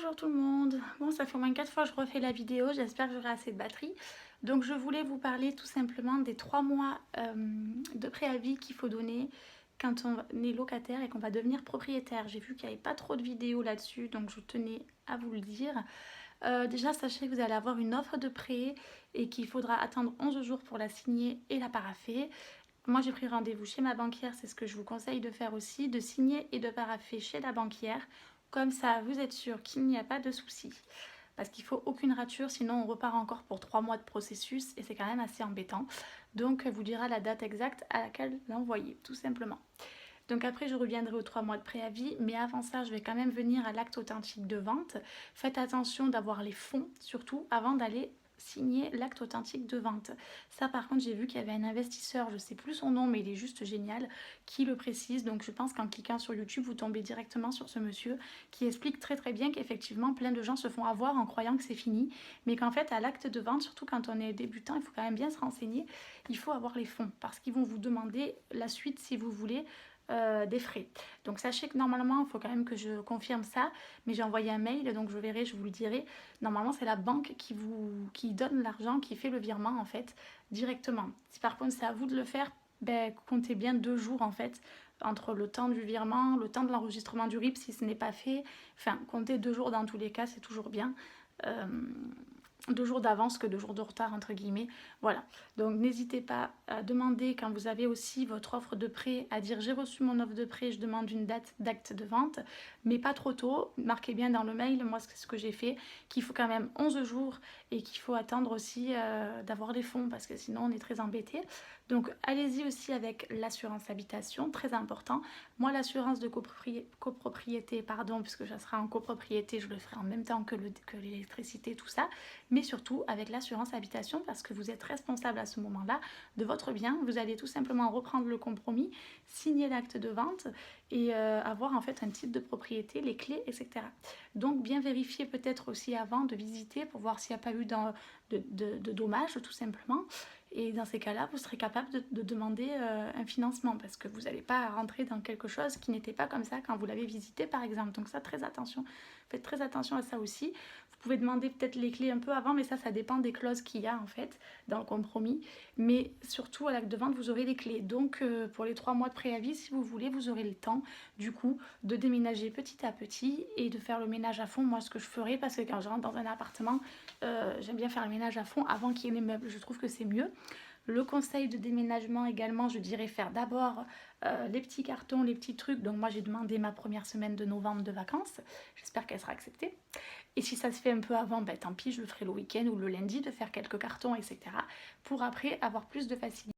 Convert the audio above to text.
Bonjour tout le monde. Bon, ça fait au moins 4 fois que je refais la vidéo, j'espère que j'aurai assez de batterie. Donc je voulais vous parler tout simplement des 3 mois de préavis qu'il faut donner quand on est locataire et qu'on va devenir propriétaire. J'ai vu qu'il n'y avait pas trop de vidéos là-dessus, donc je tenais à vous le dire. Déjà, sachez que vous allez avoir une offre de prêt et qu'il faudra attendre 11 jours pour la signer et la paraffer. Moi, j'ai pris rendez-vous chez ma banquière, c'est ce que je vous conseille de faire aussi, de signer et de paraffer chez la banquière. Comme ça, vous êtes sûr qu'il n'y a pas de souci. Parce qu'il ne faut aucune rature, sinon on repart encore pour 3 mois de processus et c'est quand même assez embêtant. Donc, elle vous dira la date exacte à laquelle l'envoyer, tout simplement. Donc après, je reviendrai aux 3 mois de préavis, mais avant ça, je vais quand même venir à l'acte authentique de vente. Faites attention d'avoir les fonds, surtout, avant d'aller signer l'acte authentique de vente. Ça par contre, j'ai vu qu'il y avait un investisseur, je ne sais plus son nom, mais il est juste génial, qui le précise. Donc je pense qu'en cliquant sur YouTube, vous tombez directement sur ce monsieur qui explique très très bien qu'effectivement plein de gens se font avoir en croyant que c'est fini, mais qu'en fait à l'acte de vente, surtout quand on est débutant, il faut quand même bien se renseigner, il faut avoir les fonds parce qu'ils vont vous demander la suite si vous voulez des frais. Donc sachez que normalement, il faut quand même que je confirme ça, mais j'ai envoyé un mail, donc je verrai, je vous le dirai. Normalement, c'est la banque qui donne l'argent, qui fait le virement en fait, directement. Si par contre c'est à vous de le faire, ben, comptez bien 2 jours en fait, entre le temps du virement, le temps de l'enregistrement du RIB si ce n'est pas fait. Enfin, comptez 2 jours dans tous les cas, c'est toujours bien. 2 jours d'avance que 2 jours de retard entre guillemets. Voilà, donc n'hésitez pas à demander quand vous avez aussi votre offre de prêt à dire j'ai reçu mon offre de prêt, je demande une date d'acte de vente, mais pas trop tôt. Marquez bien dans le mail, moi c'est ce que j'ai fait, qu'il faut quand même 11 jours et qu'il faut attendre aussi d'avoir les fonds parce que sinon on est très embêté. Donc allez-y aussi avec l'assurance habitation, très important. Moi l'assurance de copropriété, pardon, puisque ça sera en copropriété, je le ferai en même temps que l'électricité, tout ça, mais surtout avec l'assurance habitation parce que vous êtes responsable à ce moment-là de votre bien. Vous allez tout simplement reprendre le compromis, signer l'acte de vente et avoir en fait un titre de propriété, les clés, etc. Donc bien vérifier peut-être aussi avant de visiter pour voir s'il n'y a pas eu de dommages tout simplement. Et dans ces cas-là, vous serez capable de demander un financement parce que vous n'allez pas rentrer dans quelque chose qui n'était pas comme ça quand vous l'avez visité par exemple. Donc ça, très attention. Faites très attention à ça aussi. Vous pouvez demander peut-être les clés un peu avant, mais ça dépend des clauses qu'il y a en fait dans le compromis. Mais surtout à l'acte de vente, vous aurez les clés. Donc pour les 3 mois de préavis, si vous voulez, vous aurez le temps du coup de déménager petit à petit et de faire le ménage à fond. Moi, ce que je ferai, parce que quand je rentre dans un appartement, j'aime bien faire le ménage à fond avant qu'il y ait les meubles. Je trouve que c'est mieux. Le conseil de déménagement également, je dirais faire d'abord les petits cartons, les petits trucs. Donc moi j'ai demandé ma première semaine de novembre de vacances. J'espère qu'elle sera acceptée. Et si ça se fait un peu avant, ben, tant pis, je le ferai le week-end ou le lundi de faire quelques cartons, etc. pour après avoir plus de facilité.